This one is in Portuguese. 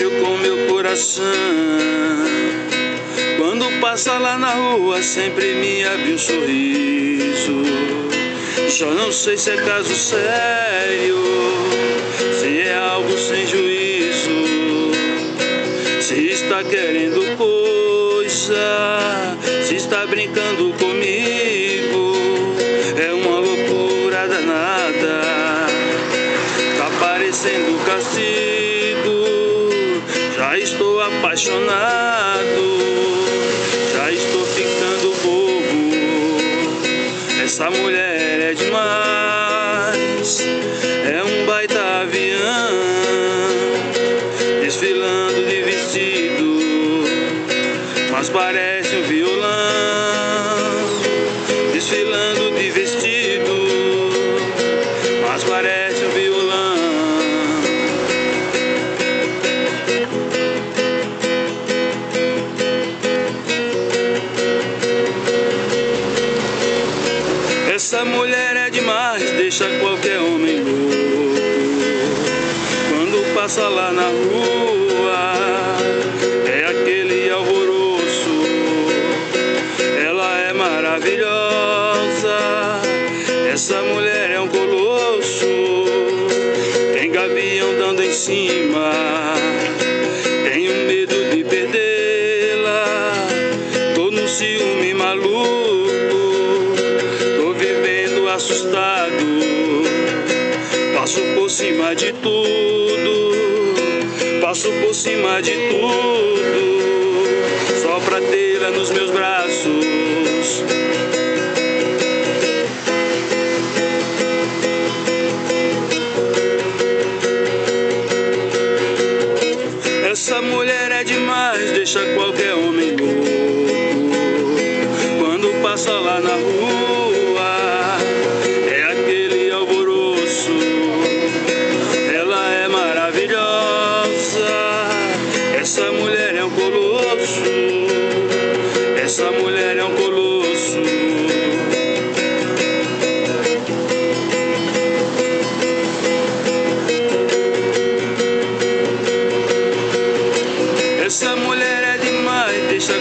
mexeu com meu coração. Quando passa lá na rua sempre me abre um sorriso. Já não sei se é caso sério, se é algo sem juízo, se está querendo coisa, se está brincando comigo. É uma loucura danada, tá parecendo castigo. Já estou apaixonado, já estou ficando bobo. Essa mulher é demais, é um baita avião, desfilando de vestido, mas parece um violão. Desfilando de vestido, mas parece um violão. Essa mulher é demais, deixa qualquer homem louco. Quando passa lá na rua, é aquele alvoroço. Ela é maravilhosa, essa mulher é um colosso. Tem gavião dando em cima, tenho medo de perdê-la. Tô num ciúme maluco, assustado, passo por cima de tudo, passo por cima de tudo, só pra tê-la nos meus braços. Essa mulher é demais, deixa qualquer homem louco. Quando passa lá na rua, essa mulher é um colosso, essa mulher é um colosso. Essa mulher é demais, deixa